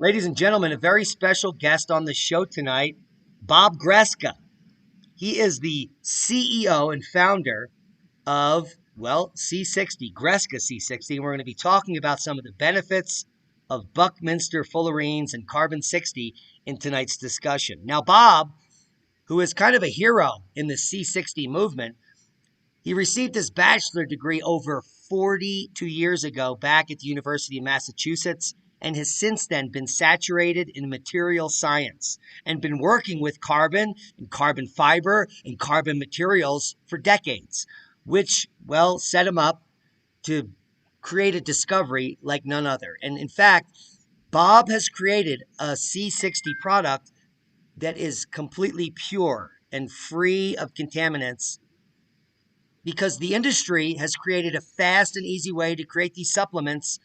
Ladies and gentlemen, a very special guest on the show tonight, Bob Greska. He is the CEO and founder of, C60, Greska C60. And we're going to be talking about some of the benefits of Buckminster, Fullerenes, and Carbon 60 in tonight's discussion. Now, Bob, who is kind of a hero in the C60 movement, he received his bachelor degree over 42 years ago back at the University of Massachusetts and has since then been saturated in material science and been working with carbon and carbon fiber and carbon materials for decades, which, set him up to create a discovery like none other. And in fact, Bob has created a C60 product that is completely pure and free of contaminants because the industry has created a fast and easy way to create these supplements.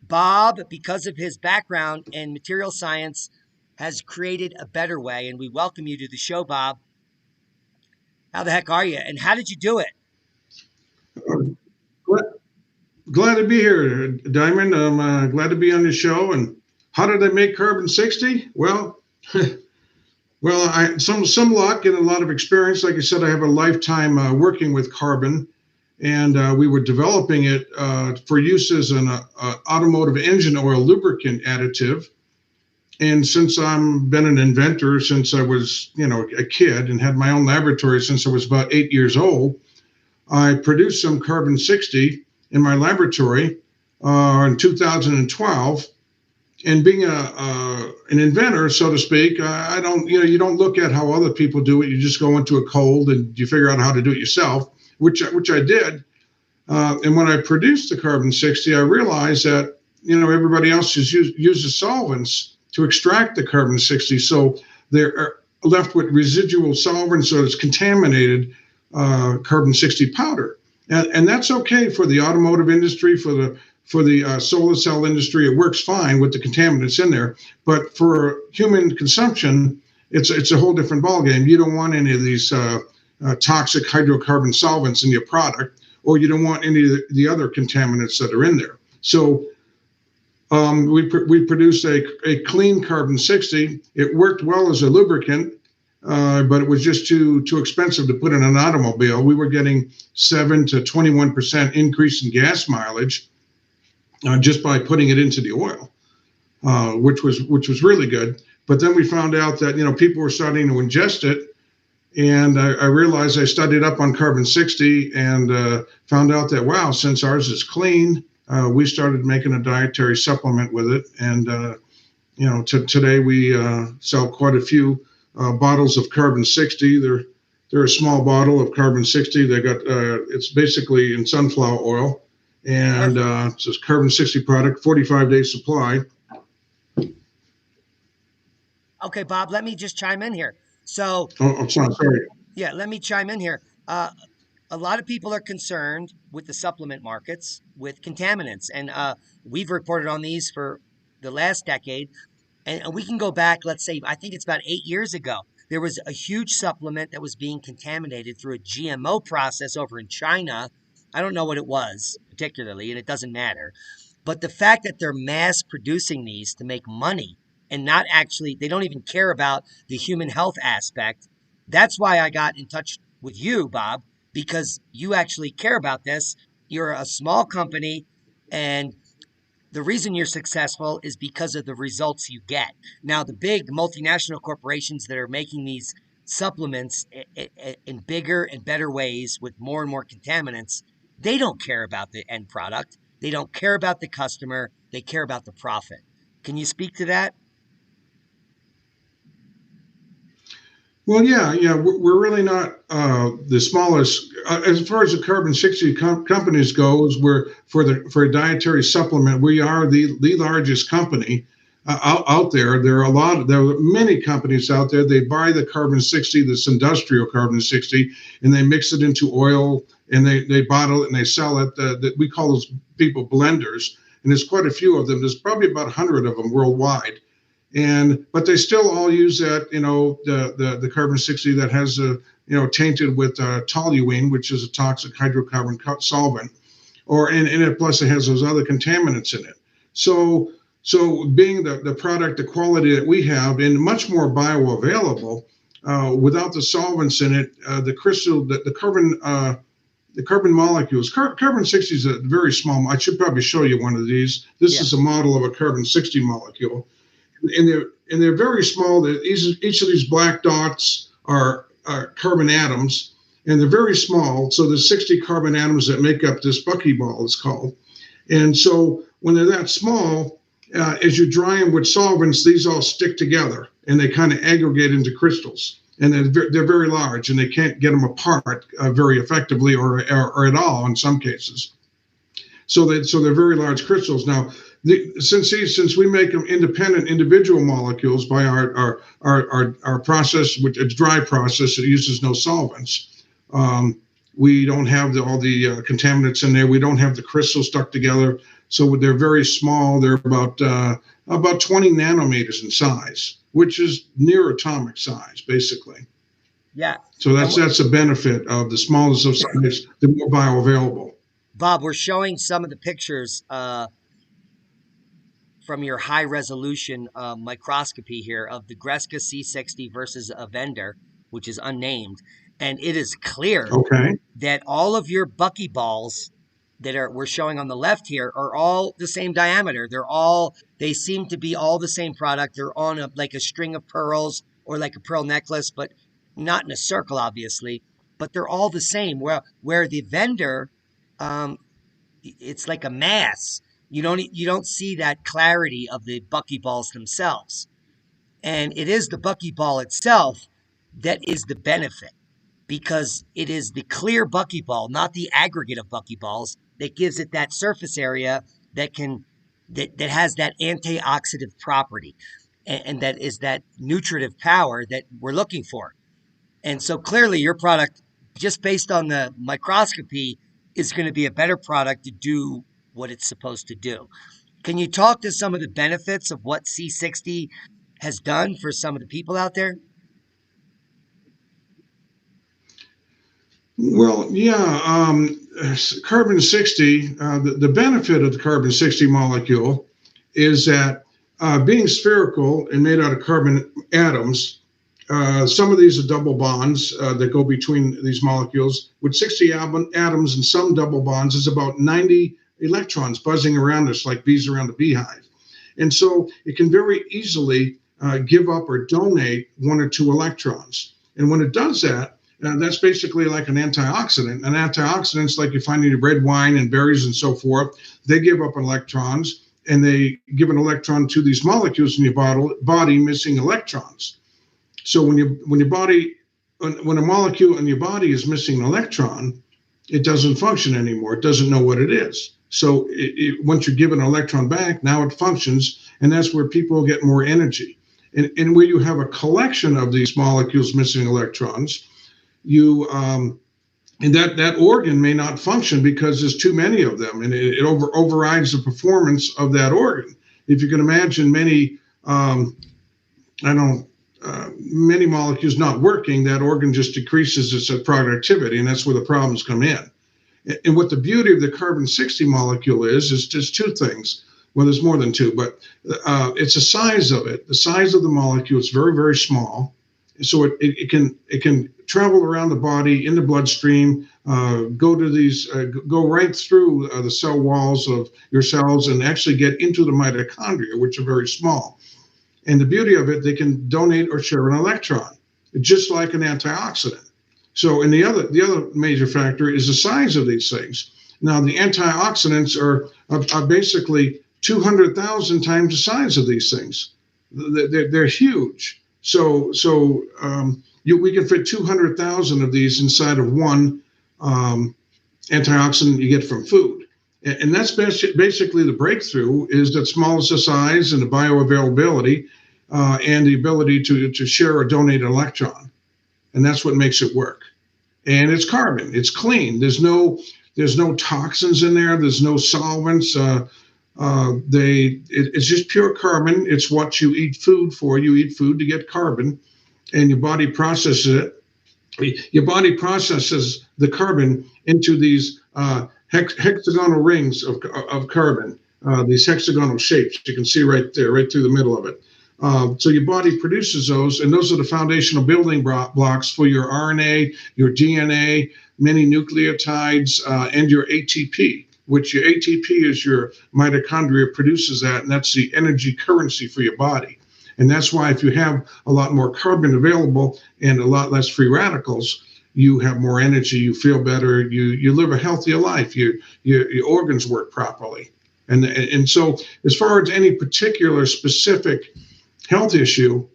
Bob, because of his background in material science, has created a better way, and we welcome you to the show, Bob. How the heck are you, and how did you do it? Glad to be here, Diamond. I'm glad to be on the show. And how did I make Carbon 60? Well, some luck and a lot of experience. Like I said, I have a lifetime working with carbon, and we were developing it for use as an automotive engine oil lubricant additive. And since I've been an inventor since I was, a kid and had my own laboratory since I was about 8 years old, I produced some Carbon 60 in my laboratory in 2012. And being an inventor, so to speak, I don't, you don't look at how other people do it. You just go into a cold and you figure out how to do it yourself, which I did. And when I produced the Carbon 60, I realized that, everybody else uses solvents to extract the Carbon 60. So they're left with residual solvents, so it's contaminated Carbon 60 powder. And that's okay for the automotive industry, for the solar cell industry. It works fine with the contaminants in there. But for human consumption, it's a whole different ballgame. You don't want any of these toxic hydrocarbon solvents in your product, or you don't want any of the other contaminants that are in there. So we produced a clean Carbon 60. It worked well as a lubricant, but it was just too expensive to put in an automobile. We were getting 7 to 21% increase in gas mileage just by putting it into the oil, which was really good. But then we found out that people were starting to ingest it, and I realized I studied up on Carbon 60 and found out that since ours is clean, we started making a dietary supplement with it, and today we sell quite a few bottles of Carbon 60. They're a small bottle of Carbon 60. They got it's basically in sunflower oil, and it's a Carbon 60 product, 45-day supply. Okay, Bob, let me just chime in here. So, I'm sorry. Yeah, let me chime in here. A lot of people are concerned with the supplement markets with contaminants, and we've reported on these for the last decade. And we can go back, let's say, I think it's about 8 years ago. There was a huge supplement that was being contaminated through a GMO process over in China. I don't know what it was particularly, and it doesn't matter. But the fact that they're mass producing these to make money and not actually, they don't even care about the human health aspect. That's why I got in touch with you, Bob, because you actually care about this. You're a small company, and the reason you're successful is because of the results you get. Now, the big multinational corporations that are making these supplements in bigger and better ways with more and more contaminants, they don't care about the end product. They don't care about the customer. They care about the profit. Can you speak to that? Well, yeah, we're really not the smallest as far as the Carbon 60 companies goes. We're for a dietary supplement. We are the largest company out there. There are many companies out there. They buy the Carbon 60, this industrial Carbon 60, and they mix it into oil, and they bottle it and they sell it. That we call those people blenders, and there's quite a few of them. There's probably about 100 of them worldwide. But they still all use that, the Carbon 60 that has tainted with toluene, which is a toxic hydrocarbon solvent, and plus it has those other contaminants in it. So So being the product, the quality that we have, and much more bioavailable, without the solvents in it, the crystal, the carbon molecules. Carbon 60 is a very small. I should probably show you one of these. This is a model of a carbon 60 molecule, and they're very small. Each of these black dots are carbon atoms, and they're very small. So there's 60 carbon atoms that make up this buckyball, it's called. And so when they're that small, as you dry them with solvents, these all stick together and they kind of aggregate into crystals. And they're very large, and they can't get them apart very effectively or at all in some cases. So they're very large crystals. Now, since we make them independent individual molecules by our process, which is a dry process, it uses no solvents. We don't have all the contaminants in there. We don't have the crystals stuck together. So they're very small. They're about 20 nanometers in size, which is near atomic size, basically. Yeah. So that's a benefit of the smallness of size, the more bioavailable. Bob, we're showing some of the pictures from your high resolution microscopy here of the Greska C60 versus a vendor, which is unnamed. And it is clear that all of your buckyballs that we're showing on the left here are all the same diameter. They seem to be all the same product. They're on like a string of pearls or like a pearl necklace, but not in a circle, obviously. But they're all the same. Where the vendor, it's like a mass. You don't see that clarity of the buckyballs themselves. And it is the buckyball itself that is the benefit, because it is the clear buckyball, not the aggregate of buckyballs, that gives it that surface area that has that antioxidant property, and that is that nutritive power that we're looking for. And so clearly your product, just based on the microscopy, is going to be a better product to do what it's supposed to do. Can you talk to some of the benefits of what C60 has done for some of the people out there? Well, yeah, carbon 60, the benefit of the carbon 60 molecule is that being spherical and made out of carbon atoms, some of these are double bonds that go between these molecules. With 60 atoms and some double bonds, is about 90 electrons buzzing around us like bees around a beehive. And so it can very easily give up or donate 1 or 2 electrons. And when it does that, that's basically like an antioxidant. An antioxidant's like you find in red wine and berries and so forth. They give up electrons, and they give an electron to these molecules in your body missing electrons. So when a molecule in your body is missing an electron, it doesn't function anymore. It doesn't know what it is. So once you give an electron back, now it functions, and that's where people get more energy. And where you have a collection of these molecules missing electrons, and that organ may not function because there's too many of them, and it overrides the performance of that organ. If you can imagine many molecules not working, that organ just decreases its productivity, and that's where the problems come in. And what the beauty of the carbon 60 molecule is just 2 things. Well, there's more than 2, but it's the size of it. The size of the molecule is very, very small. So it can travel around the body in the bloodstream, go right through the cell walls of your cells and actually get into the mitochondria, which are very small. And the beauty of it, they can donate or share an electron, just like an antioxidant. So, and the other major factor is the size of these things. Now, the antioxidants are basically 200,000 times the size of these things. They're huge. So we can fit 200,000 of these inside of one antioxidant you get from food. And that's basically the breakthrough, is that smallness of size and the bioavailability and the ability to share or donate an electron. And that's what makes it work. And it's carbon. It's clean. There's no toxins in there. There's no solvents. It's just pure carbon. It's what you eat food for. You eat food to get carbon, and your body processes it. Your body processes the carbon into these hexagonal rings of carbon, these hexagonal shapes. You can see right there, right through the middle of it. So your body produces those, and those are the foundational building blocks for your RNA, your DNA, many nucleotides, and your ATP, which your ATP is your mitochondria produces that, and that's the energy currency for your body. And that's why if you have a lot more carbon available and a lot less free radicals, you have more energy, you feel better, you live a healthier life, your organs work properly. And so as far as any particular specific health issue,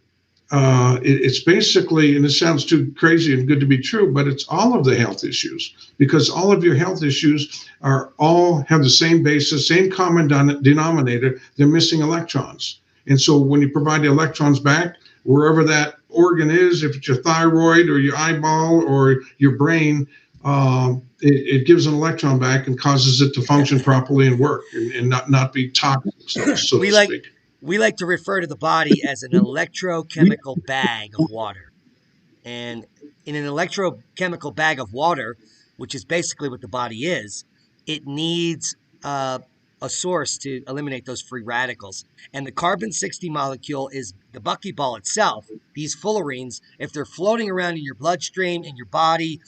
it's basically, and it sounds too crazy and good to be true, but it's all of the health issues, because all of your health issues all have the same basis, same common denominator. They're missing electrons. And so when you provide the electrons back, wherever that organ is, if it's your thyroid or your eyeball or your brain, it gives an electron back and causes it to function properly and work and not be toxic, so to speak. We like to refer to the body as an electrochemical bag of water. And in an electrochemical bag of water, which is basically what the body is, it needs a source to eliminate those free radicals. And the carbon-60 molecule is the buckyball itself. These fullerenes, if they're floating around in your bloodstream, in your body,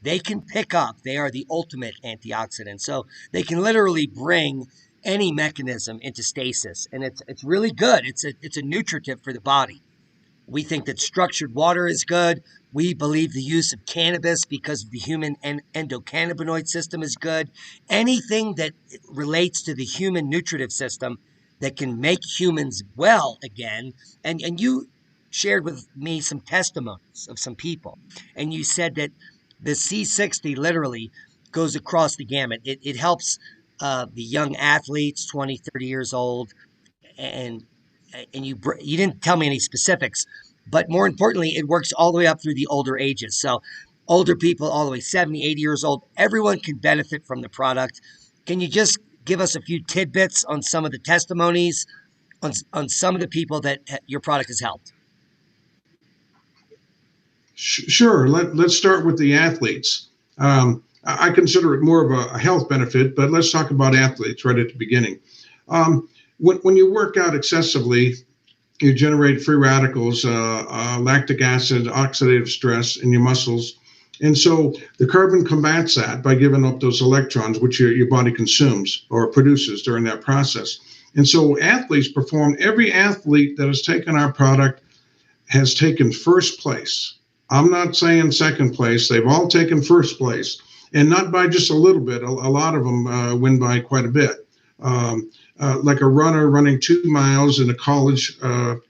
they can pick up. They are the ultimate antioxidant. So they can literally bring any mechanism into stasis, and it's really good. It's a nutritive for the body. We think that structured water is good. We believe the use of cannabis because of the human endocannabinoid system is good. Anything that relates to the human nutritive system that can make humans well again. And you shared with me some testimonies of some people, and you said that the C60 literally goes across the gamut. It helps the young athletes, 20, 30 years old, and you didn't tell me any specifics, but more importantly, it works all the way up through the older ages. So older people, all the way 70, 80 years old, everyone can benefit from the product. Can you just give us a few tidbits on some of the testimonies, on some of the people that your product has helped? Sure. Let's start with the athletes. I consider it more of a health benefit, but let's talk about athletes right at the beginning. When you work out excessively, you generate free radicals, lactic acid, oxidative stress in your muscles. And so the carbon combats that by giving up those electrons, which your body consumes or produces during that process. And so athletes perform, every athlete that has taken our product has taken first place. I'm not saying second place. They've all taken first place, and not by just a little bit. A lot of them win by quite a bit. Like a runner running 2 miles in a college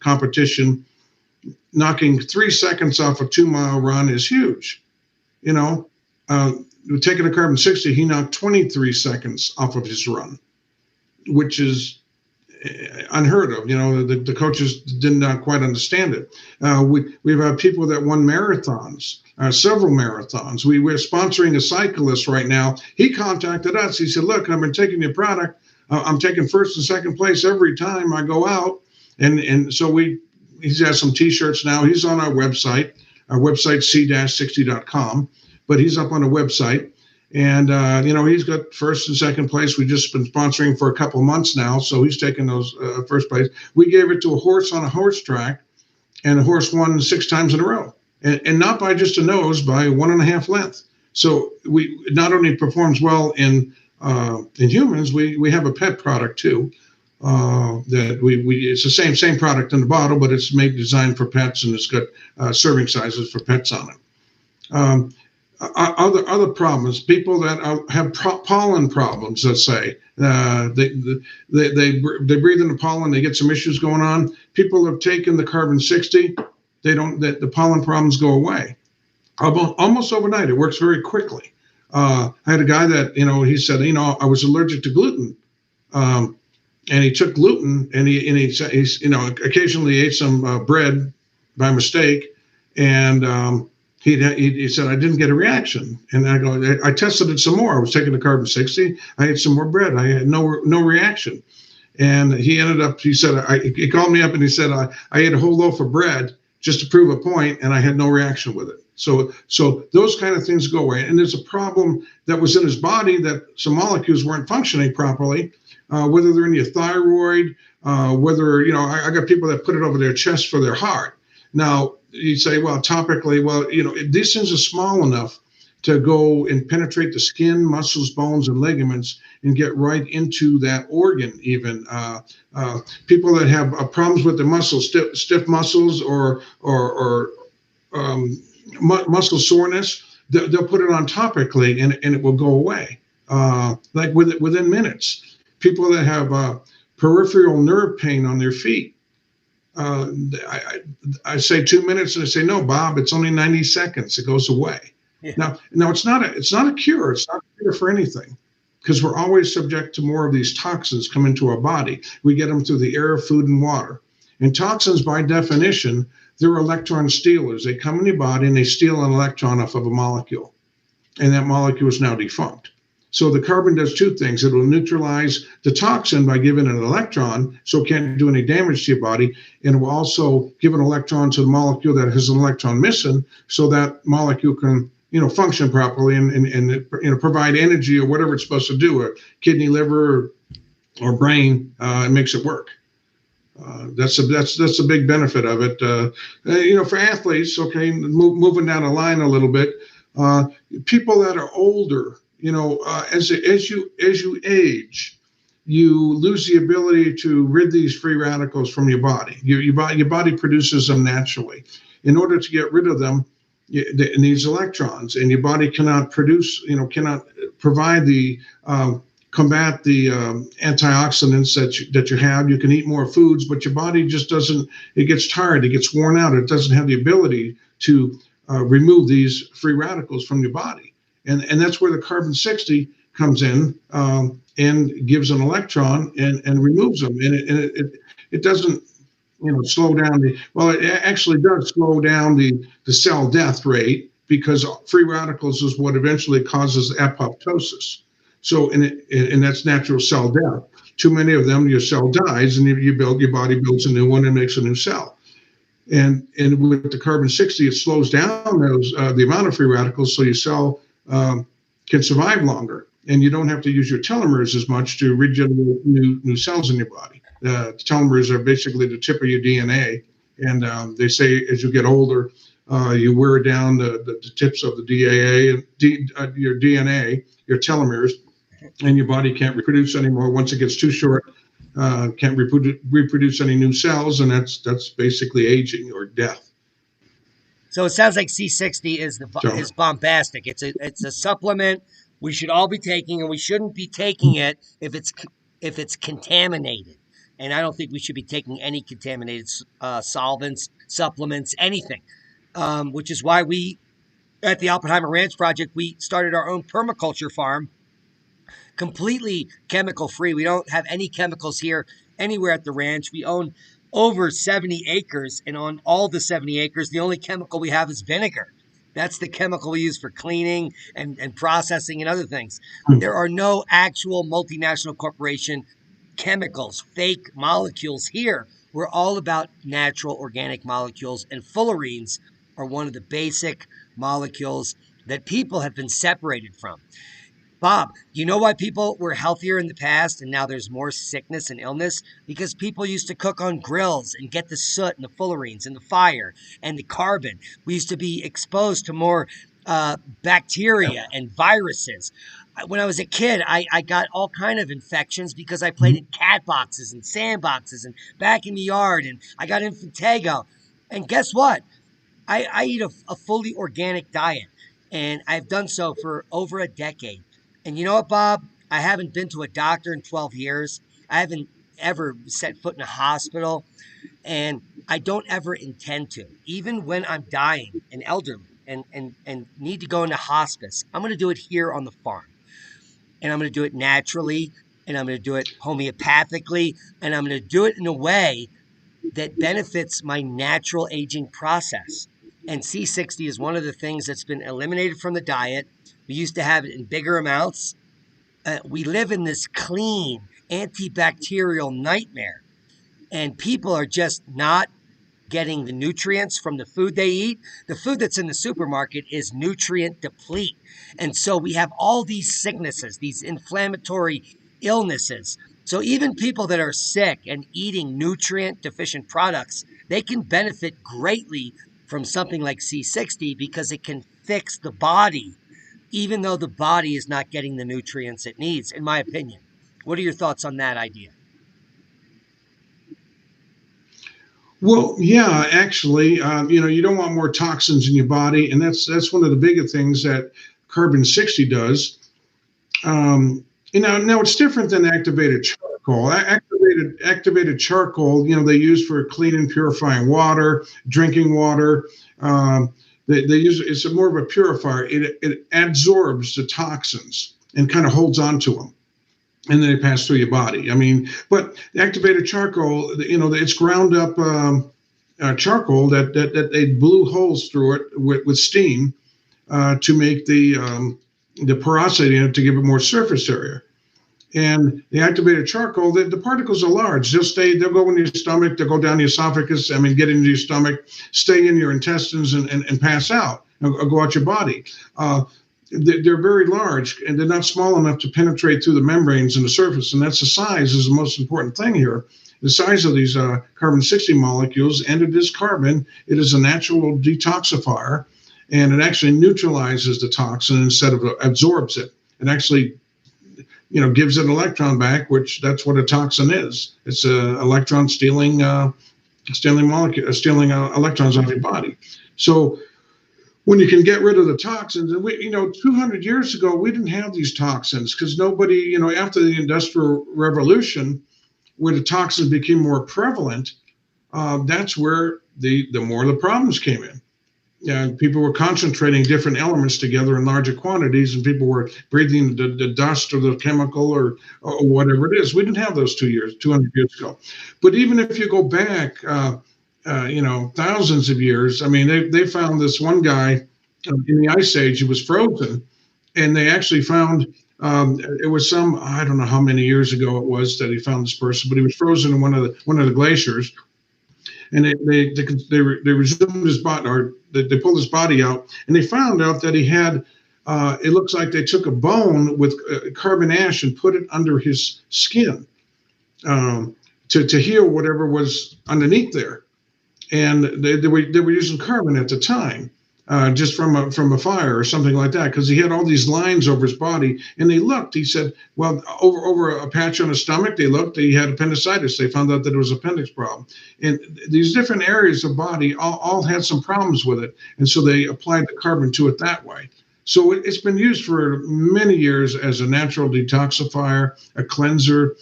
competition, knocking 3 seconds off a 2-mile run is huge. You know, taking a carbon-60, he knocked 23 seconds off of his run, which is unheard of. You know, the coaches did not quite understand it. We've had people that won marathons, several marathons. We're sponsoring a cyclist right now. He contacted us. He said, look, I've been taking your product. I'm taking first and second place every time I go out. And so he has some T-shirts now. He's on our website C60.com, but he's up on a website. And, he's got first and second place. We've just been sponsoring for a couple months now. So he's taken those first place. We gave it to a horse on a horse track, and the horse won 6 times in a row. And not by just a nose, by 1.5 length. So we not only performs well in humans, we have a pet product too. That it's the same product in the bottle, but it's designed for pets, and it's got serving sizes for pets on it. Other problems, people that have pollen problems, let's say, they breathe in the pollen, they get some issues going on. People have taken the carbon-60, the pollen problems go away almost overnight. It works very quickly. I had a guy that, he said, I was allergic to gluten. And he took gluten, and he occasionally ate some bread by mistake, and he said, I didn't get a reaction. And I tested it some more. I was taking the carbon-60. I ate some more bread. I had no reaction. And he ended up, he said, he called me up and he said, I ate a whole loaf of bread, just to prove a point, and I had no reaction with it. So those kind of things go away. And there's a problem that was in his body, that some molecules weren't functioning properly, whether they're in your thyroid, whether, I got people that put it over their chest for their heart. Now, you say, well, topically, these things are small enough to go and penetrate the skin, muscles, bones, and ligaments and get right into that organ even. People that have problems with the muscles, stiff muscles or muscle soreness, they'll put it on topically and it will go away, like within minutes. People that have peripheral nerve pain on their feet, I say 2 minutes, and they say, no, Bob, it's only 90 seconds. It goes away. Yeah. Now it's not a cure. It's not a cure for anything, because we're always subject to more of these toxins come into our body. We get them through the air, food, and water. And toxins, by definition, they're electron stealers. They come in your body and they steal an electron off of a molecule, and that molecule is now defunct. So the carbon does two things. It will neutralize the toxin by giving it an electron, so it can't do any damage to your body. And it will also give an electron to the molecule that has an electron missing, so that molecule can function properly and provide energy or whatever it's supposed to do, a kidney, liver, or brain. It makes it work. That's a big benefit of it. For athletes, okay, moving down the line a little bit, people that are older, as you age, you lose the ability to rid these free radicals from your body. Your body produces them naturally. In order to get rid of them, it needs electrons, and your body cannot provide the combat the antioxidants that you have. You can eat more foods, but your body just doesn't. It gets tired. It gets worn out. It doesn't have the ability to remove these free radicals from your body, and that's where the carbon 60 comes in and gives an electron and removes them, and it doesn't slow down it actually does slow down the cell death rate, because free radicals is what eventually causes apoptosis. So, and that's natural cell death. Too many of them, your cell dies, and your body builds a new one and makes a new cell. And with the carbon 60, it slows down the amount of free radicals, so your cell can survive longer, and you don't have to use your telomeres as much to regenerate new cells in your body. Telomeres are basically the tip of your DNA, and they say as you get older, you wear down the tips of the your DNA, your telomeres, and your body can't reproduce anymore. Once it gets too short, can't reproduce any new cells, and that's basically aging or death. So it sounds like C60 is bombastic. It's a supplement we should all be taking, and we shouldn't be taking it if it's contaminated. And I don't think we should be taking any contaminated solvents, supplements, anything. Which is why we, at the Oppenheimer Ranch Project, we started our own permaculture farm, completely chemical free. We don't have any chemicals here anywhere at the ranch. We own over 70 acres, and on all the 70 acres, the only chemical we have is vinegar. That's the chemical we use for cleaning and processing and other things. There are no actual multinational corporation chemicals, fake molecules here. We're all about natural organic molecules, and fullerenes are one of the basic molecules that people have been separated from. Bob, do you know why people were healthier in the past and now there's more sickness and illness? Because people used to cook on grills and get the soot and the fullerenes and the fire and the carbon. We used to be exposed to more bacteria and viruses. When I was a kid, I got all kind of infections because I played in cat boxes and sandboxes and back in the yard, and I got infantago. And guess what? I eat a fully organic diet, and I've done so for over a decade. And you know what, Bob? I haven't been to a doctor in 12 years. I haven't ever set foot in a hospital, and I don't ever intend to. Even when I'm dying and elderly and need to go into hospice, I'm going to do it here on the farm. And I'm going to do it naturally, and I'm going to do it homeopathically, and I'm going to do it in a way that benefits my natural aging process. And C60 is one of the things that's been eliminated from the diet. We used to have it in bigger amounts. We live in this clean, antibacterial nightmare, and people are just not getting the nutrients from the food they eat. The food that's in the supermarket is nutrient deplete. And so we have all these sicknesses, these inflammatory illnesses. So even people that are sick and eating nutrient deficient products, they can benefit greatly from something like C60 because it can fix the body, even though the body is not getting the nutrients it needs, in my opinion. What are your thoughts on that idea? Well, yeah, actually, you don't want more toxins in your body, and that's one of the bigger things that carbon 60 does. Now it's different than activated charcoal. Activated charcoal, they use for clean and purifying water, drinking water. They use it's more of a purifier. It absorbs the toxins and kind of holds on to them, and then they pass through your body. I mean, but activated charcoal, it's ground up charcoal that they blew holes through it with steam to make the porosity in it to give it more surface area. And the activated charcoal, the particles are large. They'll go in your stomach, they'll go down your esophagus, get into your stomach, stay in your intestines and pass out, or go out your body. They're very large, and they're not small enough to penetrate through the membranes and the surface. And that's the size is the most important thing here. The size of these carbon 60 molecules, and it is carbon. It is a natural detoxifier, and it actually neutralizes the toxin instead of absorbs it. It actually gives it an electron back, which that's what a toxin is. It's a electron stealing molecule, stealing electrons out of your body. So when you can get rid of the toxins, and 200 years ago, we didn't have these toxins because nobody, after the Industrial Revolution, where the toxins became more prevalent, that's where the more the problems came in. Yeah, people were concentrating different elements together in larger quantities, and people were breathing the dust or the chemical or whatever it is. We didn't have those 200 years ago. But even if you go back, thousands of years, I mean, they found this one guy in the Ice Age. He was frozen, and they actually found it was I don't know how many years ago it was that he found this person, but he was frozen in one of the glaciers. And they resumed his body, or they pulled his body out, and they found out that he had. It looks like they took a bone with carbon ash and put it under his skin to heal whatever was underneath there. And they were using carbon at the time, just from a fire or something like that, because he had all these lines over his body. And they looked. He said, well, over a patch on his stomach, they looked. He had appendicitis. They found out that it was appendix problem. And these different areas of body all had some problems with it, and so they applied the carbon to it that way. So it's been used for many years as a natural detoxifier, a cleanser.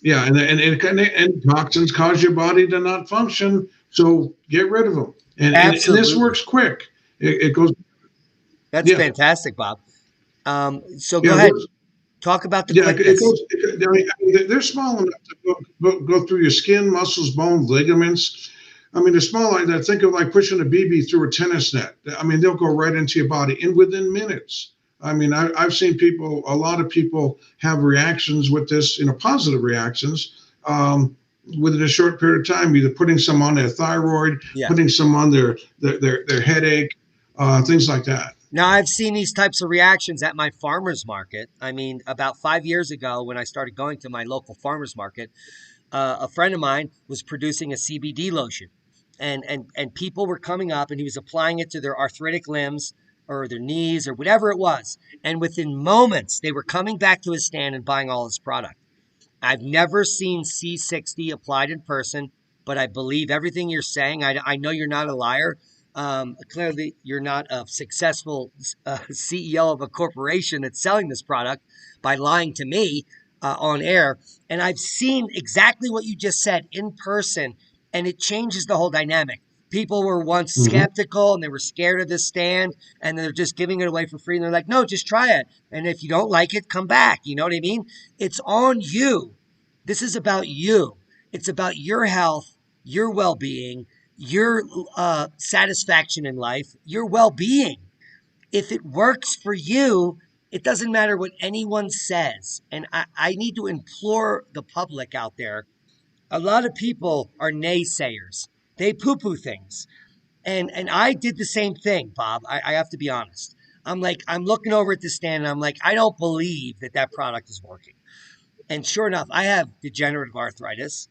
Yeah, and toxins cause your body to not function, so get rid of them. And this works quick. It goes. That's fantastic, Bob. So go ahead. Talk about the quickness. They're small enough to go through your skin, muscles, bones, ligaments. I mean, they're small like that. Think of like pushing a BB through a tennis net. I mean, they'll go right into your body within minutes. I mean, I've seen a lot of people have reactions with this, positive reactions within a short period of time, either putting some on their thyroid, putting some on their headache, things like that. Now, I've seen these types of reactions at my farmer's market. I mean, about 5 years ago, when I started going to my local farmer's market, a friend of mine was producing a CBD lotion, and people were coming up, and he was applying it to their arthritic limbs or their knees or whatever it was. And within moments, they were coming back to his stand and buying all his product. I've never seen C60 applied in person, but I believe everything you're saying. I know you're not a liar. Clearly, you're not a successful CEO of a corporation that's selling this product by lying to me on air. And I've seen exactly what you just said in person, and it changes the whole dynamic. People were once skeptical and they were scared of this stand, and they're just giving it away for free. And they're like, no, just try it. And if you don't like it, come back. You know what I mean? It's on you. This is about you. It's about your health, your well-being, your satisfaction in life, your well-being. If it works for you, it doesn't matter what anyone says. And I need to implore the public out there. A lot of people are naysayers. They poo-poo things. And I did the same thing, Bob. I have to be honest. I'm like, I'm looking over at the stand and I'm like, I don't believe that that product is working. And sure enough, I have degenerative arthritis.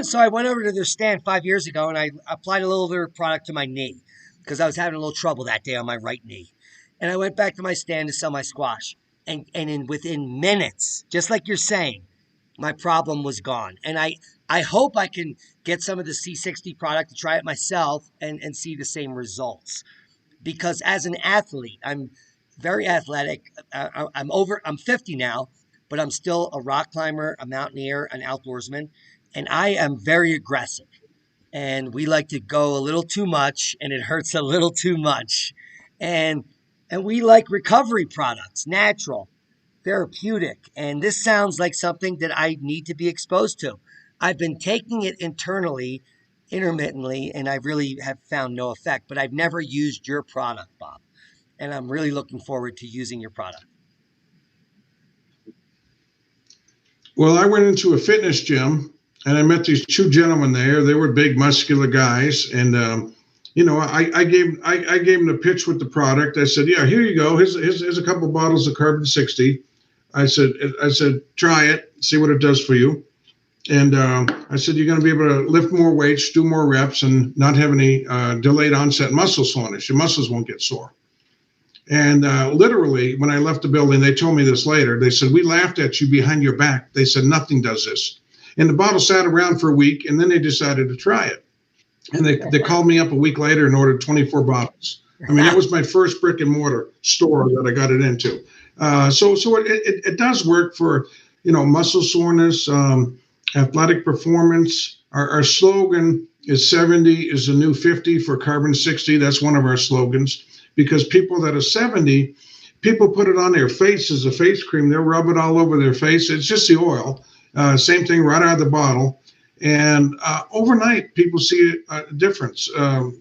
So I went over to their stand 5 years ago and I applied a little of their product to my knee because I was having a little trouble that day on my right knee. And I went back to my stand to sell my squash. Within minutes, just like you're saying, my problem was gone. And I hope I can get some of the C60 product to try it myself and see the same results. Because as an athlete, I'm very athletic. I'm 50 now, but I'm still a rock climber, a mountaineer, an outdoorsman, and I am very aggressive. And we like to go a little too much, and it hurts a little too much. And and we like recovery products, natural, therapeutic. And this sounds like something that I need to be exposed to. I've been taking it internally, intermittently, and I really have found no effect. But I've never used your product, Bob, and I'm really looking forward to using your product. Well, I went into a fitness gym and I met these two gentlemen there. They were big, muscular guys, and I gave them the pitch with the product. I said, "Yeah, here you go. Here's a couple bottles of Carbon 60." I said, try it, see what it does for you. And I said, you're going to be able to lift more weights, do more reps, and not have any delayed onset muscle soreness. Your muscles won't get sore. And literally, when I left the building, they told me this later. They said, we laughed at you behind your back. They said, nothing does this. And the bottle sat around for a week, and then they decided to try it. And they called me up a week later and ordered 24 bottles. I mean, that was my first brick and mortar store that I got it into. So it does work for, muscle soreness, athletic performance. Our slogan is 70 is the new 50 for Carbon 60. That's one of our slogans, because people that are 70, people put it on their face as a face cream. They'll rub it all over their face. It's just the oil. Same thing right out of the bottle. And overnight, people see a difference.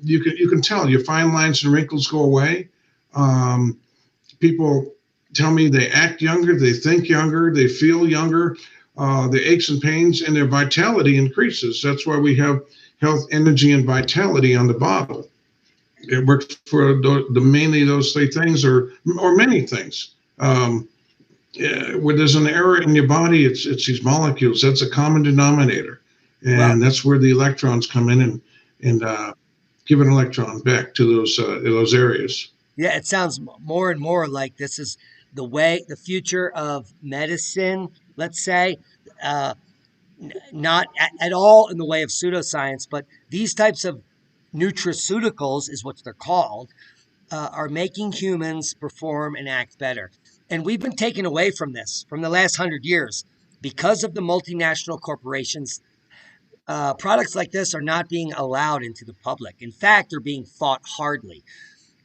You can tell your fine lines and wrinkles go away. People tell me they act younger, they think younger, they feel younger. Their aches and pains and their vitality increases. That's why we have health, energy, and vitality on the bottle. It works for the mainly those three things, or many things. Where there's an error in your body, it's these molecules. That's a common denominator, and wow. That's where the electrons come in and give an electron back to those areas. Yeah, it sounds more and more like this is the future of medicine. Let's say, not at all in the way of pseudoscience, but these types of nutraceuticals is what they're called, are making humans perform and act better. And we've been taken away from this from the last 100 years because of the multinational corporations. Products like this are not being allowed into the public. In fact, they're being fought hardly.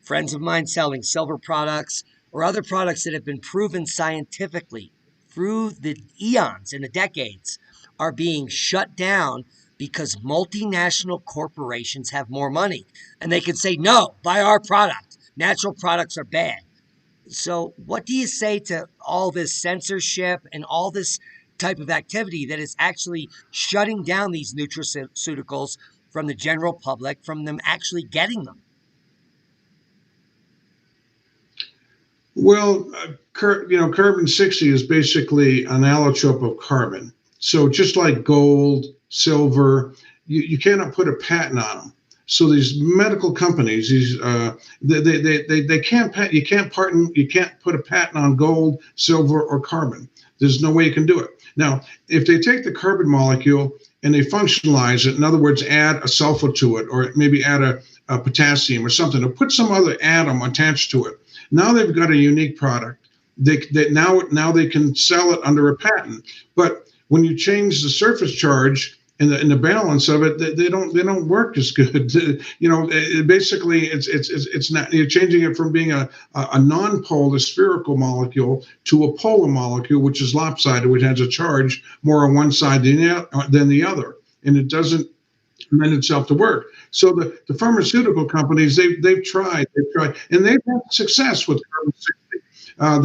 Friends of mine selling silver products or other products that have been proven scientifically through the eons and the decades are being shut down because multinational corporations have more money and they can say, no, buy our product. Natural products are bad. So what do you say to all this censorship and all this type of activity that is actually shutting down these nutraceuticals from the general public, from them actually getting them? Well, Carbon 60 is basically an allotrope of carbon. So just like gold, silver, you cannot put a patent on them. So these medical companies, they can't you can't put a patent on gold, silver, or carbon. There's no way you can do it. Now, if they take the carbon molecule and they functionalize it, in other words, add a sulfur to it, or maybe add a potassium or something, or put some other atom attached to it, now they've got a unique product. Now they can sell it under a patent. But when you change the surface charge and the balance of it, they don't work as good. Basically, it's not. You're changing it from being a non-polar spherical molecule to a polar molecule, which is lopsided, which has a charge more on one side than the other, and it doesn't lend itself to work. So the pharmaceutical companies, they've tried, and they've had success with carbon 60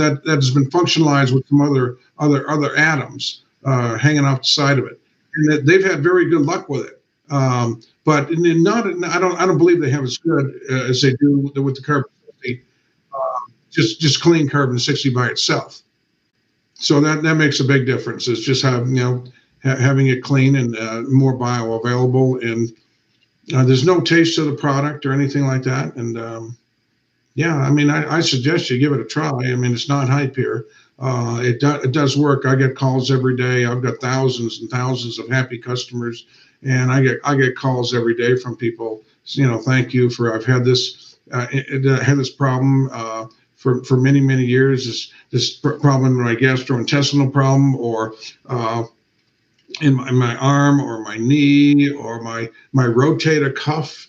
that has been functionalized with some other atoms hanging off the side of it, and they've had very good luck with it. But not, I don't believe they have as good as they do with the carbon 60, just clean carbon 60 by itself. So that makes a big difference. It's just having it clean and more bioavailable, and there's no taste to the product or anything like that. And yeah, I mean, I suggest you give it a try. I mean, it's not hype here. It does work. I get calls every day. I've got thousands and thousands of happy customers, and I get calls every day from people. Thank you for I've had this had this problem for many years. This problem, my gastrointestinal problem, or in my arm or my knee or my rotator cuff.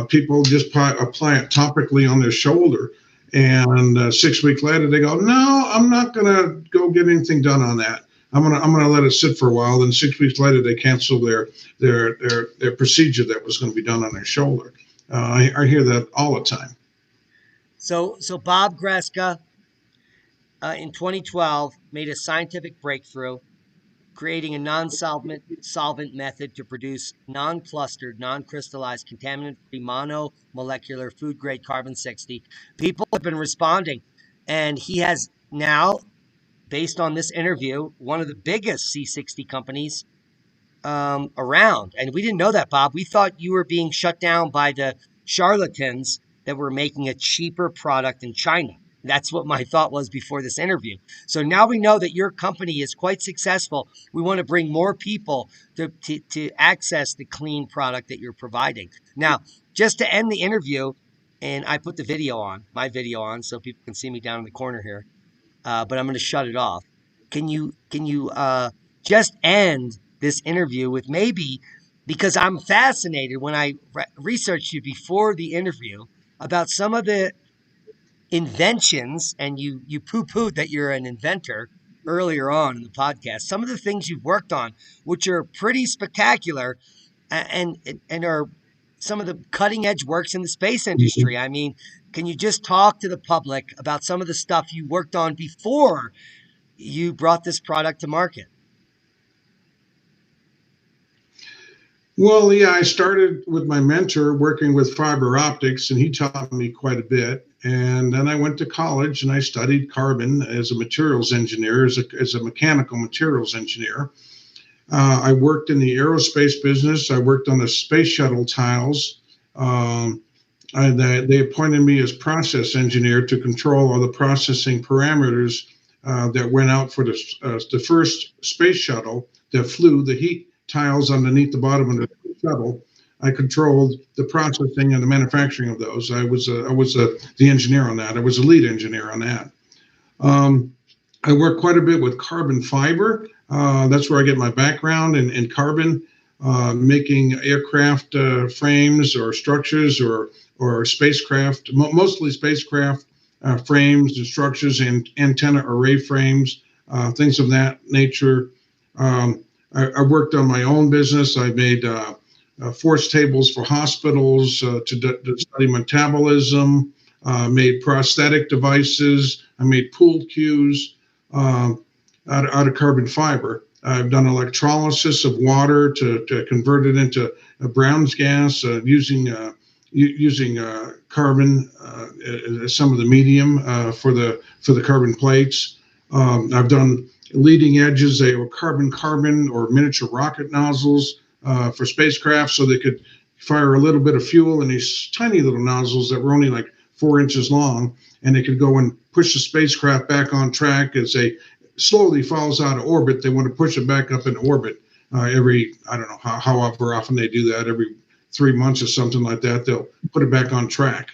People just apply it topically on their shoulder, and 6 weeks later they go, "No, I'm not gonna go get anything done on that. I'm gonna let it sit for a while." Then 6 weeks later they cancel their procedure that was going to be done on their shoulder. I hear that all the time. So Bob Greska in 2012 made a scientific breakthrough, creating a non-solvent method to produce non-clustered, non-crystallized, contaminant-free monomolecular food-grade carbon-60. People have been responding, and he has now, based on this interview, one of the biggest C60 companies around. And we didn't know that, Bob. We thought you were being shut down by the charlatans that were making a cheaper product in China. That's what my thought was before this interview. So now we know that your company is quite successful. We want to bring more people to access the clean product that you're providing. Now, just to end the interview, and I put my video on, so people can see me down in the corner here, but I'm going to shut it off. Can you just end this interview with maybe, because I'm fascinated when I researched you before the interview about some of the inventions, and you poo-pooed that you're an inventor earlier on in the podcast. Some of the things you've worked on, which are pretty spectacular, and are some of the cutting edge works in the space industry. I mean, can you just talk to the public about some of the stuff you worked on before you brought this product to market? Well, yeah, I started with my mentor working with fiber optics, and he taught me quite a bit. And then I went to college and I studied carbon as a materials engineer, as a mechanical materials engineer. I worked in the aerospace business. I worked on the space shuttle tiles. They appointed me as process engineer to control all the processing parameters that went out for the first space shuttle that flew, the heat tiles underneath the bottom of the shuttle. I controlled the processing and the manufacturing of those. I was the engineer on that. I was the lead engineer on that. I worked quite a bit with carbon fiber. That's where I get my background in carbon, making aircraft frames or structures or spacecraft, mostly spacecraft frames and structures and antenna array frames, things of that nature. I worked on my own business. I made force tables for hospitals to study metabolism, made prosthetic devices. I made pooled cues out of carbon fiber. I've done electrolysis of water to convert it into a Brown's gas using carbon as some of the medium for the carbon plates. I've done leading edges. They were carbon or miniature rocket nozzles for spacecraft, so they could fire a little bit of fuel in these tiny little nozzles that were only like 4 inches long, and they could go and push the spacecraft back on track as they slowly falls out of orbit. They want to push it back up in orbit every, I don't know however often they do that, every 3 months or something like that. They'll put it back on track.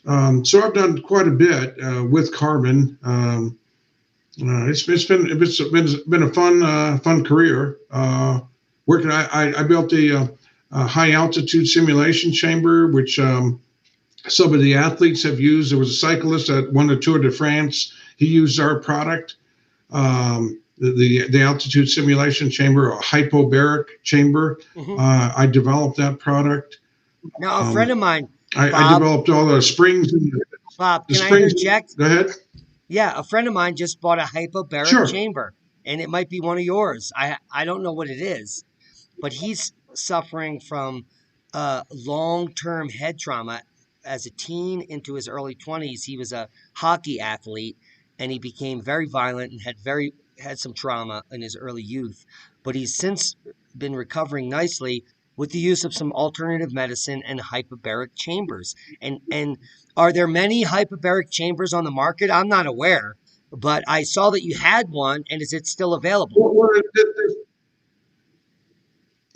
So I've done quite a bit with carbon. It's been a fun career. Working, I built a high altitude simulation chamber, which some of the athletes have used. There was a cyclist that won the Tour de France. He used our product, the altitude simulation chamber, a hypobaric chamber. Mm-hmm. I developed that product. Now, a friend of mine, Bob, I developed all the springs. Bob, can I interject? Go ahead. Yeah, a friend of mine just bought a hypobaric chamber, and it might be one of yours. I don't know what it is, but he's suffering from long-term head trauma. As a teen into his early 20s, he was a hockey athlete, and he became very violent and had some trauma in his early youth. But he's since been recovering nicely with the use of some alternative medicine and hyperbaric chambers. And are there many hyperbaric chambers on the market? I'm not aware, but I saw that you had one, and is it still available? Well,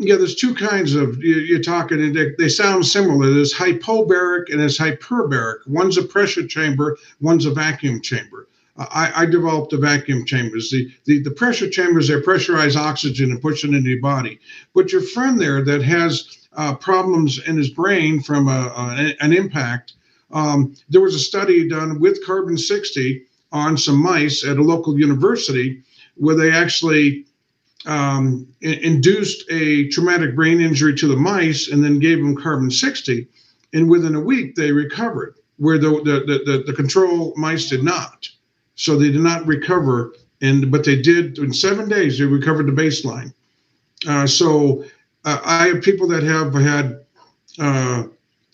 yeah, there's two kinds of you're talking, and they sound similar. There's hypobaric and there's hyperbaric. One's a pressure chamber, one's a vacuum chamber. I developed the vacuum chambers. The pressure chambers, they pressurize oxygen and push it into your body. But your friend there that has problems in his brain from an impact, there was a study done with carbon 60 on some mice at a local university where they actually induced a traumatic brain injury to the mice and then gave them carbon 60. And within a week, they recovered, where the control mice did not. So they did not recover, but they did in 7 days, they recovered the baseline. I have people that have had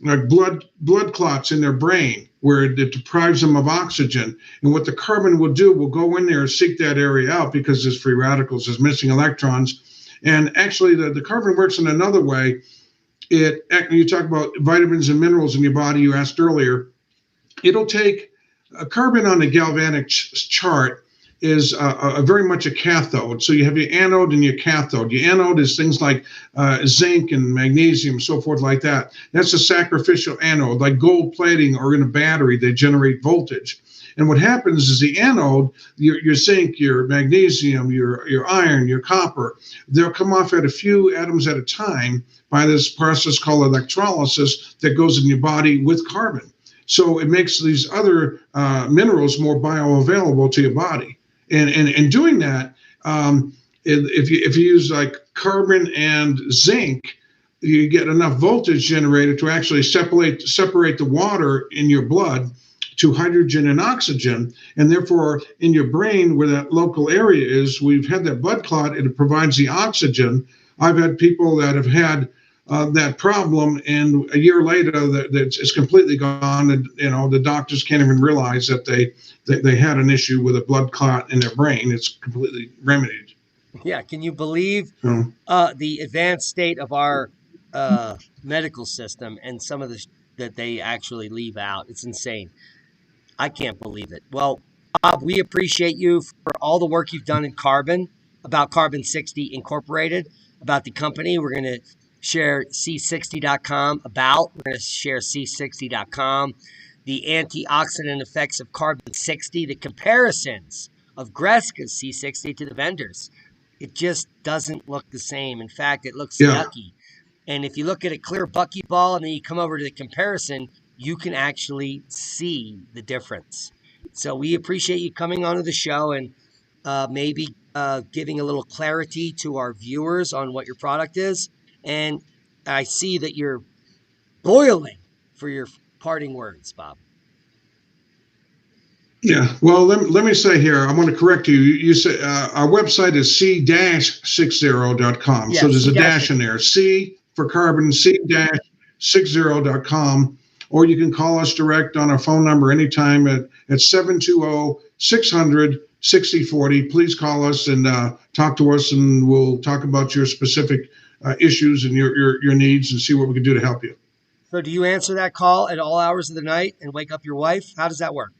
like blood clots in their brain where it deprives them of oxygen. And what the carbon will do will go in there and seek that area out because there's free radicals, there's missing electrons. And actually, the carbon works in another way. You talk about vitamins and minerals in your body, you asked earlier. It'll take a carbon on the galvanic chart is very much a cathode. So you have your anode and your cathode. Your anode is things like zinc and magnesium, so forth like that. That's a sacrificial anode, like gold plating or in a battery, they generate voltage. And what happens is the anode, your zinc, your magnesium, your iron, your copper, they'll come off at a few atoms at a time by this process called electrolysis that goes in your body with carbon. So it makes these other minerals more bioavailable to your body. And doing that, if you use like carbon and zinc, you get enough voltage generated to actually separate the water in your blood to hydrogen and oxygen. And therefore, in your brain, where that local area is, we've had that blood clot, and it provides the oxygen. I've had people that have had that problem, and a year later it's completely gone, and the doctors can't even realize that they had an issue with a blood clot in their brain. It's completely remedied. Yeah, can you believe the advanced state of our medical system and some of the that they actually leave out? It's insane. I can't believe it. Well, Bob, we appreciate you for all the work you've done in carbon, about Carbon 60 Incorporated, about the company. We're going to share C60.com we're going to share C60.com, the antioxidant effects of carbon 60, the comparisons of Greska's C60 to the vendors. It just doesn't look the same. In fact, it looks yucky. And if you look at a clear buckyball and then you come over to the comparison, you can actually see the difference. So we appreciate you coming onto the show and maybe giving a little clarity to our viewers on what your product is. And I see that you're boiling for your parting words, Bob. Yeah, well, let me say here, I want to correct you. You said our website is c-60.com. So there's a dash in there. C for carbon, c-60.com. Or you can call us direct on our phone number anytime at 720-600-6040. Please call us and talk to us, and we'll talk about your specific issues and your needs and see what we can do to help you. So do you answer that call at all hours of the night and wake up your wife? How does that work?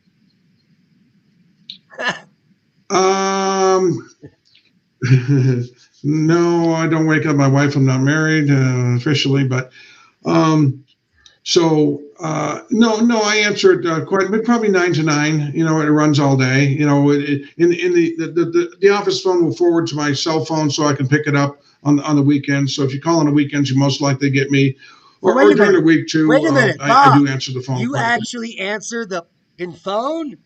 No, I don't wake up my wife. I'm not married officially, but no, I answer it probably 9 to 9. It runs all day. In the office phone will forward to my cell phone so I can pick it up on the weekends. So if you call on the weekends, you most likely get me. Or during the week too. Wait a minute, Bob, I do answer the phone. You actually answer the phone?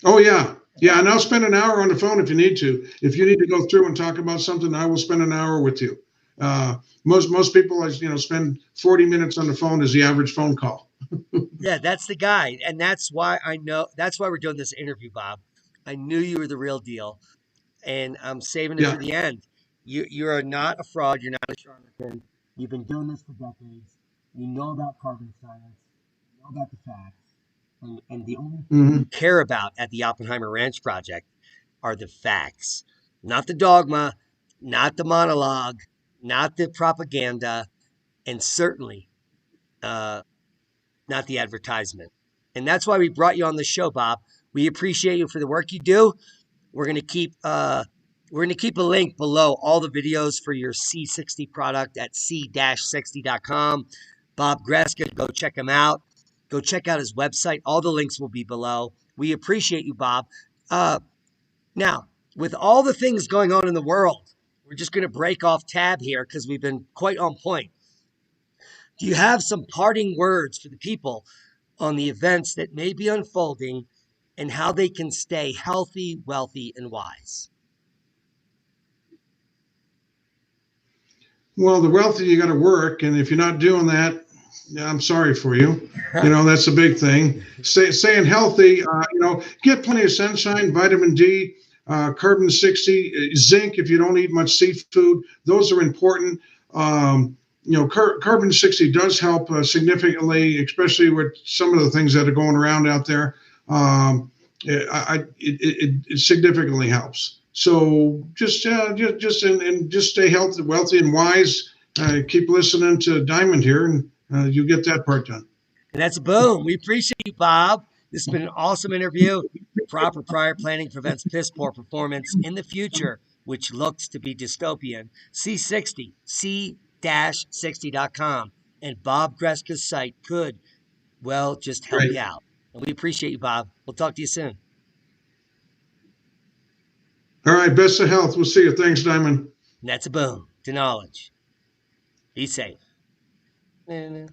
Oh yeah. Yeah, and I'll spend an hour on the phone if you need to. If you need to go through and talk about something, I will spend an hour with you. Most people, spend 40 minutes on the phone as the average phone call. Yeah, that's the guy. And that's why we're doing this interview, Bob. I knew you were the real deal. And I'm saving it for the end. You're not a fraud. You're not a charlatan. You've been doing this for decades. You know about carbon science. You know about the facts. And the only thing Hmm. you care about at the Oppenheimer Ranch Project are the facts, not the dogma, not the monologue, not the propaganda, and certainly uh, not the advertisement. And that's why we brought you on the show, Bob. We appreciate you for the work you do. We're gonna keep a link below all the videos for your C60 product at c-60.com. Bob Greska, go check him out. Go check out his website. All the links will be below. We appreciate you, Bob. Now, with all the things going on in the world, we're just going to break off tab here because we've been quite on point. Do you have some parting words for the people on the events that may be unfolding and how they can stay healthy, wealthy, and wise? Well, the wealthy, you got to work, and if you're not doing that, yeah, I'm sorry for you. That's a big thing. Staying healthy, get plenty of sunshine, vitamin D, carbon 60, zinc if you don't eat much seafood. Those are important. Carbon 60 does help significantly, especially with some of the things that are going around out there. It significantly helps. So just stay healthy, wealthy, and wise. Keep listening to Diamond here, and you get that part done. And that's a boom. We appreciate you, Bob. This has been an awesome interview. Proper prior planning prevents piss poor performance in the future, which looks to be dystopian. C60, c-60.com. And Bob Greska's site could, well, just help Great. you out. And we appreciate you, Bob. We'll talk to you soon. All right. Best of health. We'll see you. Thanks, Diamond. And that's a boom to knowledge. Be safe.